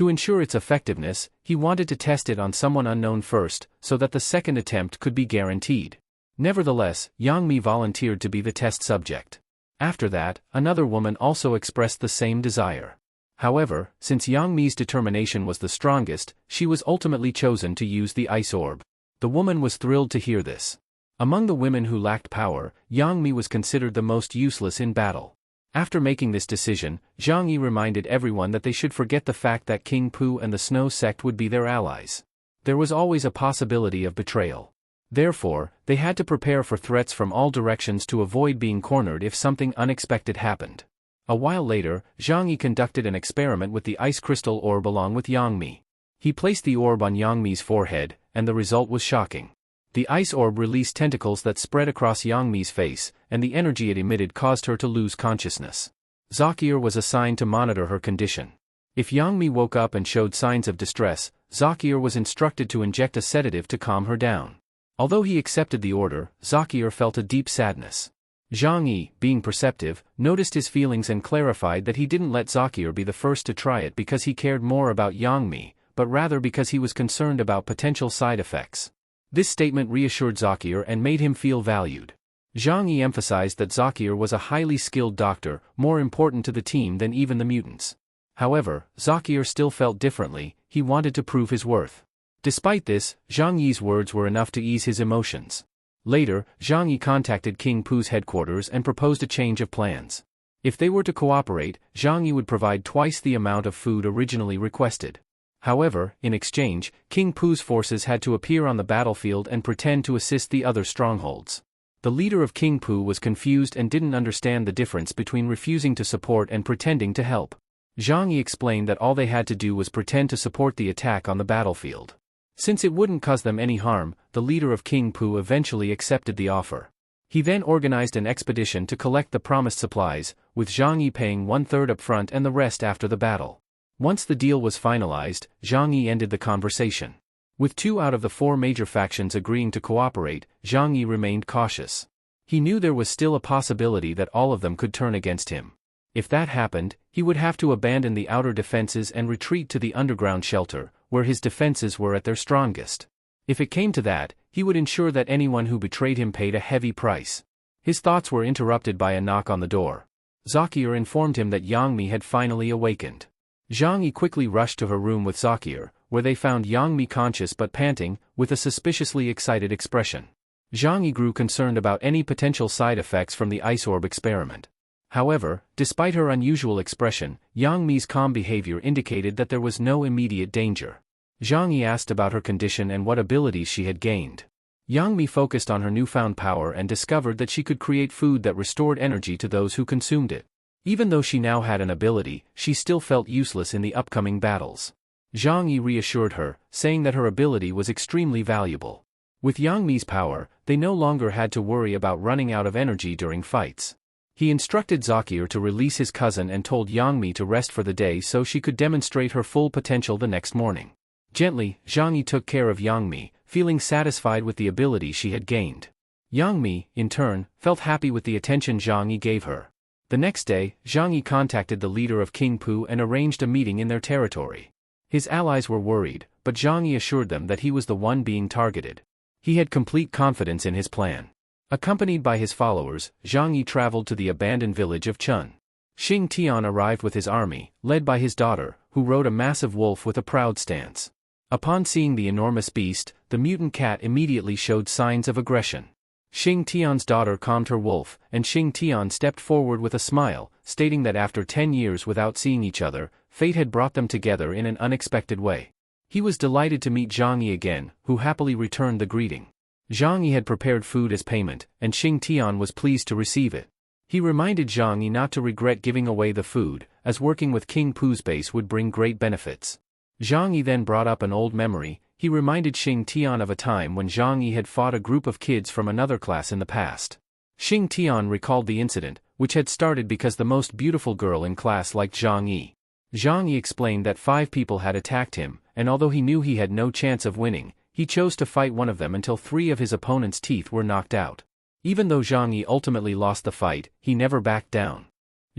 To ensure its effectiveness, he wanted to test it on someone unknown first, so that the second attempt could be guaranteed. Nevertheless, Zhang Yi volunteered to be the test subject. After that, another woman also expressed the same desire. However, since Zhang Yi's determination was the strongest, she was ultimately chosen to use the ice orb. The woman was thrilled to hear this. Among the women who lacked power, Zhang Yi was considered the most useless in battle. After making this decision, Zhang Yi reminded everyone that they should forget the fact that King Pu and the Snow Sect would be their allies. There was always a possibility of betrayal. Therefore, they had to prepare for threats from all directions to avoid being cornered if something unexpected happened. A while later, Zhang Yi conducted an experiment with the ice crystal orb along with Yang Mi. He placed the orb on Yang Mi's forehead, and the result was shocking. The ice orb released tentacles that spread across Yang Mi's face, and the energy it emitted caused her to lose consciousness. Zakier was assigned to monitor her condition. If Yang Mi woke up and showed signs of distress, Zakier was instructed to inject a sedative to calm her down. Although he accepted the order, Zakier felt a deep sadness. Zhang Yi, being perceptive, noticed his feelings and clarified that he didn't let Zakier be the first to try it because he cared more about Yang Mi, but rather because he was concerned about potential side effects. This statement reassured Zakier and made him feel valued. Zhang Yi emphasized that Zakier was a highly skilled doctor, more important to the team than even the mutants. However, Zakier still felt differently. He wanted to prove his worth. Despite this, Zhang Yi's words were enough to ease his emotions. Later, Zhang Yi contacted King Pu's headquarters and proposed a change of plans. If they were to cooperate, Zhang Yi would provide twice the amount of food originally requested. However, in exchange, King Pu's forces had to appear on the battlefield and pretend to assist the other strongholds. The leader of King Pu was confused and didn't understand the difference between refusing to support and pretending to help. Zhang Yi explained that all they had to do was pretend to support the attack on the battlefield. Since it wouldn't cause them any harm, the leader of King Pu eventually accepted the offer. He then organized an expedition to collect the promised supplies, with Zhang Yi paying 1/3 up front and the rest after the battle. Once the deal was finalized, Zhang Yi ended the conversation. With 2 out of the 4 major factions agreeing to cooperate, Zhang Yi remained cautious. He knew there was still a possibility that all of them could turn against him. If that happened, he would have to abandon the outer defenses and retreat to the underground shelter, where his defenses were at their strongest. If it came to that, he would ensure that anyone who betrayed him paid a heavy price. His thoughts were interrupted by a knock on the door. Zakier informed him that Yang Mi had finally awakened. Zhang Yi quickly rushed to her room with Zakier, where they found Yang Mi conscious but panting, with a suspiciously excited expression. Zhang Yi grew concerned about any potential side effects from the ice orb experiment. However, despite her unusual expression, Yang Mi's calm behavior indicated that there was no immediate danger. Zhang Yi asked about her condition and what abilities she had gained. Yang Mi focused on her newfound power and discovered that she could create food that restored energy to those who consumed it. Even though she now had an ability, she still felt useless in the upcoming battles. Zhang Yi reassured her, saying that her ability was extremely valuable. With Yang Mi's power, they no longer had to worry about running out of energy during fights. He instructed Zakier to release his cousin and told Yang Mi to rest for the day so she could demonstrate her full potential the next morning. Gently, Zhang Yi took care of Yang Mi, feeling satisfied with the ability she had gained. Yang Mi, in turn, felt happy with the attention Zhang Yi gave her. The next day, Zhang Yi contacted the leader of King Pu and arranged a meeting in their territory. His allies were worried, but Zhang Yi assured them that he was the one being targeted. He had complete confidence in his plan. Accompanied by his followers, Zhang Yi traveled to the abandoned village of Chun. Xing Tian arrived with his army, led by his daughter, who rode a massive wolf with a proud stance. Upon seeing the enormous beast, the mutant cat immediately showed signs of aggression. Xing Tian's daughter calmed her wolf, and Xing Tian stepped forward with a smile, stating that after 10 years without seeing each other, fate had brought them together in an unexpected way. He was delighted to meet Zhang Yi again, who happily returned the greeting. Zhang Yi had prepared food as payment, and Xing Tian was pleased to receive it. He reminded Zhang Yi not to regret giving away the food, as working with King Pu's base would bring great benefits. Zhang Yi then brought up an old memory. He reminded Xing Tian of a time when Zhang Yi had fought a group of kids from another class in the past. Xing Tian recalled the incident, which had started because the most beautiful girl in class liked Zhang Yi. Zhang Yi explained that 5 people had attacked him, and although he knew he had no chance of winning, he chose to fight one of them until 3 of his opponent's teeth were knocked out. Even though Zhang Yi ultimately lost the fight, he never backed down.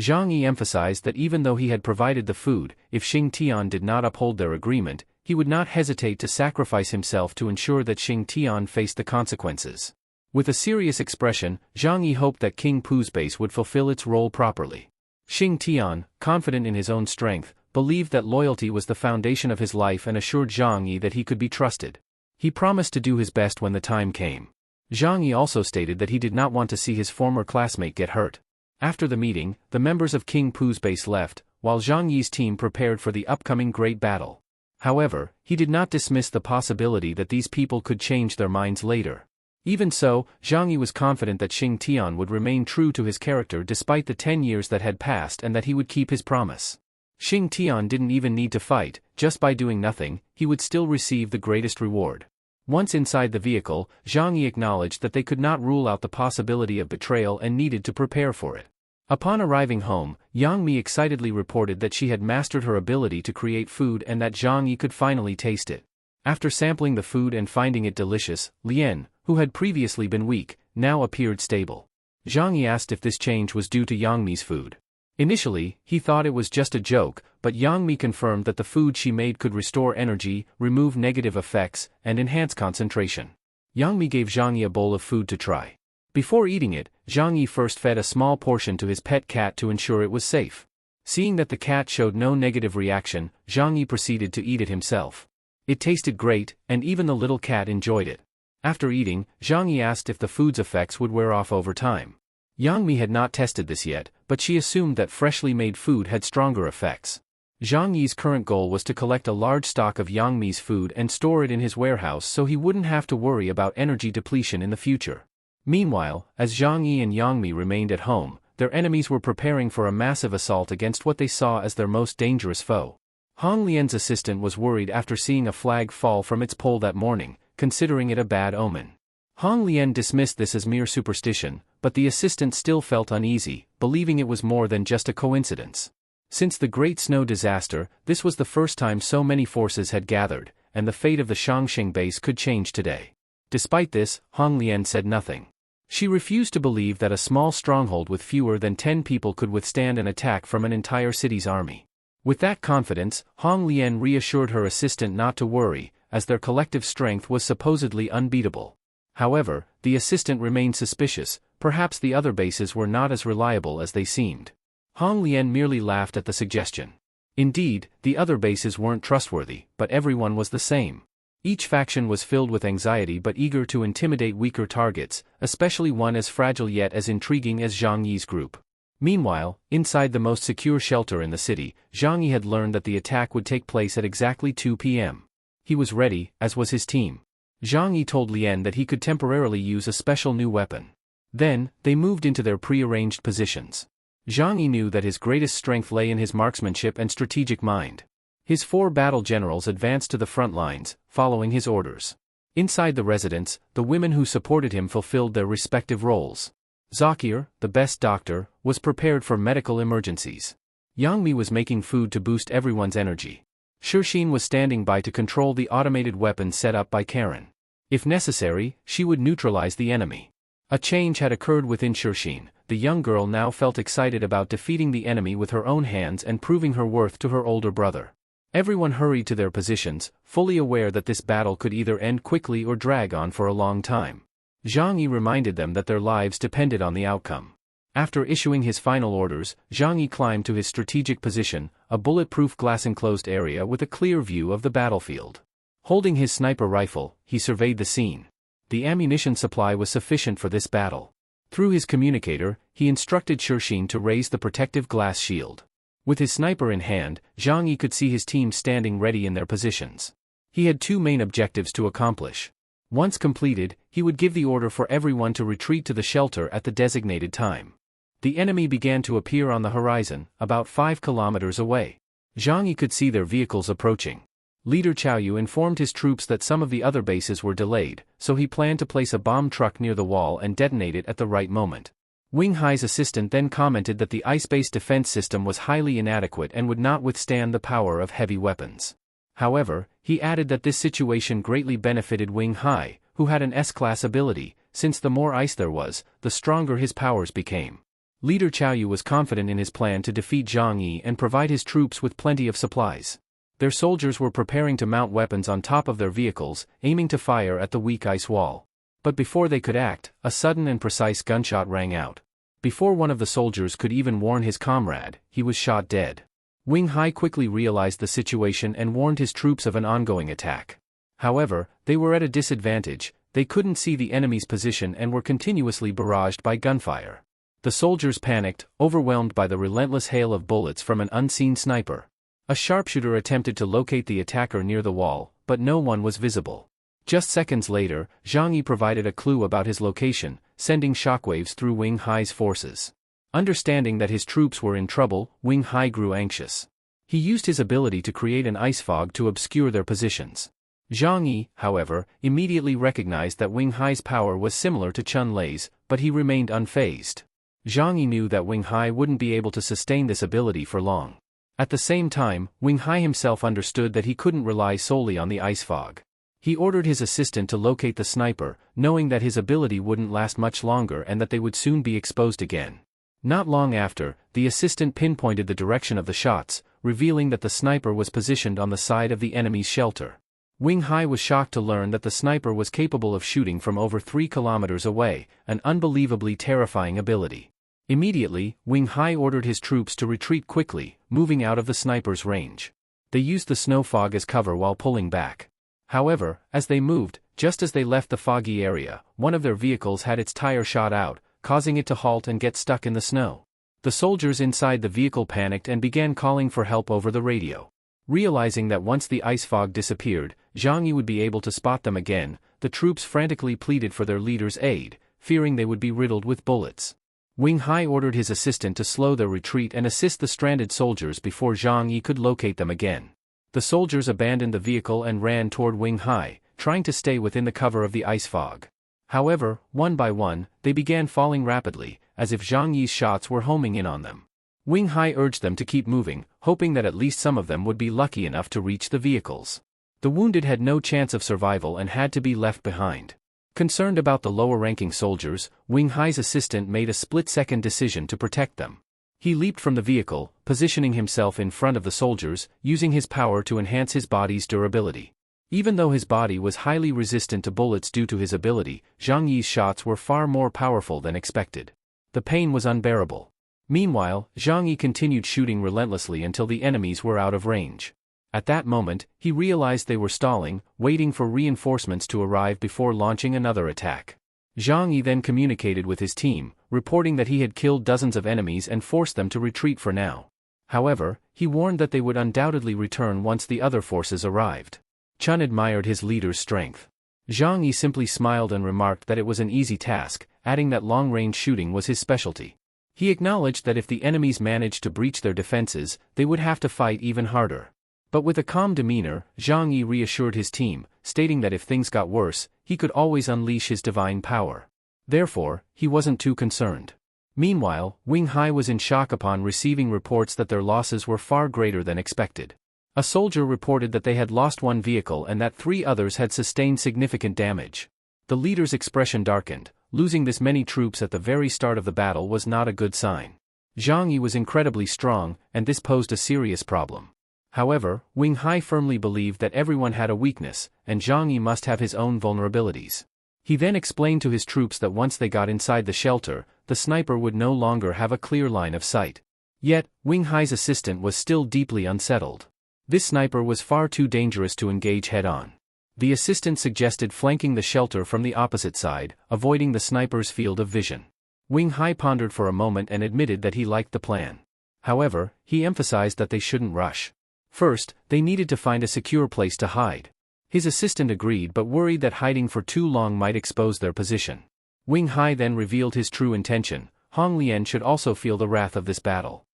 Zhang Yi emphasized that even though he had provided the food, if Xing Tian did not uphold their agreement, he would not hesitate to sacrifice himself to ensure that Xing Tian faced the consequences. With a serious expression, Zhang Yi hoped that King Pu's base would fulfill its role properly. Xing Tian, confident in his own strength, believed that loyalty was the foundation of his life and assured Zhang Yi that he could be trusted. He promised to do his best when the time came. Zhang Yi also stated that he did not want to see his former classmate get hurt. After the meeting, the members of King Pu's base left, while Zhang Yi's team prepared for the upcoming great battle. However, he did not dismiss the possibility that these people could change their minds later. Even so, Zhang Yi was confident that Xing Tian would remain true to his character despite the 10 years that had passed and that he would keep his promise. Xing Tian didn't even need to fight, just by doing nothing, he would still receive the greatest reward. Once inside the vehicle, Zhang Yi acknowledged that they could not rule out the possibility of betrayal and needed to prepare for it. Upon arriving home, Yang Mi excitedly reported that she had mastered her ability to create food and that Zhang Yi could finally taste it. After sampling the food and finding it delicious, Lian, who had previously been weak, now appeared stable. Zhang Yi asked if this change was due to Yang Mi's food. Initially, he thought it was just a joke, but Yang Mi confirmed that the food she made could restore energy, remove negative effects, and enhance concentration. Yang Mi gave Zhang Yi a bowl of food to try. Before eating it, Zhang Yi first fed a small portion to his pet cat to ensure it was safe. Seeing that the cat showed no negative reaction, Zhang Yi proceeded to eat it himself. It tasted great, and even the little cat enjoyed it. After eating, Zhang Yi asked if the food's effects would wear off over time. Yang Mi had not tested this yet, but she assumed that freshly made food had stronger effects. Zhang Yi's current goal was to collect a large stock of Yang Mi's food and store it in his warehouse so he wouldn't have to worry about energy depletion in the future. Meanwhile, as Zhang Yi and Yang Mi remained at home, their enemies were preparing for a massive assault against what they saw as their most dangerous foe. Hong Lian's assistant was worried after seeing a flag fall from its pole that morning, considering it a bad omen. Hong Lian dismissed this as mere superstition, but the assistant still felt uneasy, believing it was more than just a coincidence. Since the Great Snow disaster, this was the first time so many forces had gathered, and the fate of the Shangxing base could change today. Despite this, Hong Lian said nothing. She refused to believe that a small stronghold with fewer than 10 people could withstand an attack from an entire city's army. With that confidence, Hong Lian reassured her assistant not to worry, as their collective strength was supposedly unbeatable. However, the assistant remained suspicious, perhaps the other bases were not as reliable as they seemed. Hong Lian merely laughed at the suggestion. Indeed, the other bases weren't trustworthy, but everyone was the same. Each faction was filled with anxiety but eager to intimidate weaker targets, especially one as fragile yet as intriguing as Zhang Yi's group. Meanwhile, inside the most secure shelter in the city, Zhang Yi had learned that the attack would take place at exactly 2 p.m. He was ready, as was his team. Zhang Yi told Lian that he could temporarily use a special new weapon. Then, they moved into their pre-arranged positions. Zhang Yi knew that his greatest strength lay in his marksmanship and strategic mind. His 4 battle generals advanced to the front lines, following his orders. Inside the residence, the women who supported him fulfilled their respective roles. Zakir, the best doctor, was prepared for medical emergencies. Yang Mi was making food to boost everyone's energy. Shixin was standing by to control the automated weapons set up by Karen. If necessary, she would neutralize the enemy. A change had occurred within Shixin. The young girl now felt excited about defeating the enemy with her own hands and proving her worth to her older brother. Everyone hurried to their positions, fully aware that this battle could either end quickly or drag on for a long time. Zhang Yi reminded them that their lives depended on the outcome. After issuing his final orders, Zhang Yi climbed to his strategic position, a bulletproof glass-enclosed area with a clear view of the battlefield. Holding his sniper rifle, he surveyed the scene. The ammunition supply was sufficient for this battle. Through his communicator, he instructed Shixin to raise the protective glass shield. With his sniper in hand, Zhang Yi could see his team standing ready in their positions. He had 2 main objectives to accomplish. Once completed, he would give the order for everyone to retreat to the shelter at the designated time. The enemy began to appear on the horizon, about 5 kilometers away. Zhang Yi could see their vehicles approaching. Leader Qiaoyu informed his troops that some of the other bases were delayed, so he planned to place a bomb truck near the wall and detonate it at the right moment. Wing Hai's assistant then commented that the ice-based defense system was highly inadequate and would not withstand the power of heavy weapons. However, he added that this situation greatly benefited Wing Hai, who had an S-class ability, since the more ice there was, the stronger his powers became. Leader Chaoyu was confident in his plan to defeat Zhang Yi and provide his troops with plenty of supplies. Their soldiers were preparing to mount weapons on top of their vehicles, aiming to fire at the weak ice wall. But before they could act, a sudden and precise gunshot rang out. Before one of the soldiers could even warn his comrade, he was shot dead. Wing Hai quickly realized the situation and warned his troops of an ongoing attack. However, they were at a disadvantage. They couldn't see the enemy's position and were continuously barraged by gunfire. The soldiers panicked, overwhelmed by the relentless hail of bullets from an unseen sniper. A sharpshooter attempted to locate the attacker near the wall, but no one was visible. Just seconds later, Zhang Yi provided a clue about his location, sending shockwaves through Wing Hai's forces. Understanding that his troops were in trouble, Wing Hai grew anxious. He used his ability to create an ice fog to obscure their positions. Zhang Yi, however, immediately recognized that Wing Hai's power was similar to Chun Lei's, but he remained unfazed. Zhang Yi knew that Wing Hai wouldn't be able to sustain this ability for long. At the same time, Wing Hai himself understood that he couldn't rely solely on the ice fog. He ordered his assistant to locate the sniper, knowing that his ability wouldn't last much longer and that they would soon be exposed again. Not long after, the assistant pinpointed the direction of the shots, revealing that the sniper was positioned on the side of the enemy's shelter. Wing Hai was shocked to learn that the sniper was capable of shooting from over 3 kilometers away, an unbelievably terrifying ability. Immediately, Wing Hai ordered his troops to retreat quickly, moving out of the sniper's range. They used the snow fog as cover while pulling back. However, as they moved, just as they left the foggy area, one of their vehicles had its tire shot out, causing it to halt and get stuck in the snow. The soldiers inside the vehicle panicked and began calling for help over the radio. Realizing that once the ice fog disappeared, Zhang Yi would be able to spot them again, the troops frantically pleaded for their leader's aid, fearing they would be riddled with bullets. Wing Hai ordered his assistant to slow their retreat and assist the stranded soldiers before Zhang Yi could locate them again. The soldiers abandoned the vehicle and ran toward Wing Hai, trying to stay within the cover of the ice fog. However, one by one, they began falling rapidly, as if Zhang Yi's shots were homing in on them. Wing Hai urged them to keep moving, hoping that at least some of them would be lucky enough to reach the vehicles. The wounded had no chance of survival and had to be left behind. Concerned about the lower-ranking soldiers, Wing Hai's assistant made a split-second decision to protect them. He leaped from the vehicle, positioning himself in front of the soldiers, using his power to enhance his body's durability. Even though his body was highly resistant to bullets due to his ability, Zhang Yi's shots were far more powerful than expected. The pain was unbearable. Meanwhile, Zhang Yi continued shooting relentlessly until the enemies were out of range. At that moment, he realized they were stalling, waiting for reinforcements to arrive before launching another attack. Zhang Yi then communicated with his team, reporting that he had killed dozens of enemies and forced them to retreat for now. However, he warned that they would undoubtedly return once the other forces arrived. Chun admired his leader's strength. Zhang Yi simply smiled and remarked that it was an easy task, adding that long-range shooting was his specialty. He acknowledged that if the enemies managed to breach their defenses, they would have to fight even harder. But with a calm demeanor, Zhang Yi reassured his team, stating that if things got worse, he could always unleash his divine power. Therefore, he wasn't too concerned. Meanwhile, Wing Hai was in shock upon receiving reports that their losses were far greater than expected. A soldier reported that they had lost one vehicle and that 3 others had sustained significant damage. The leader's expression darkened. Losing this many troops at the very start of the battle was not a good sign. Zhang Yi was incredibly strong, and this posed a serious problem. However, Wing Hai firmly believed that everyone had a weakness, and Zhang Yi must have his own vulnerabilities. He then explained to his troops that once they got inside the shelter, the sniper would no longer have a clear line of sight. Yet, Wing Hai's assistant was still deeply unsettled. This sniper was far too dangerous to engage head-on. The assistant suggested flanking the shelter from the opposite side, avoiding the sniper's field of vision. Wing Hai pondered for a moment and admitted that he liked the plan. However, he emphasized that they shouldn't rush. First, they needed to find a secure place to hide. His assistant agreed but worried that hiding for too long might expose their position. Wing Hai then revealed his true intention. Hong Lian should also feel the wrath of this battle.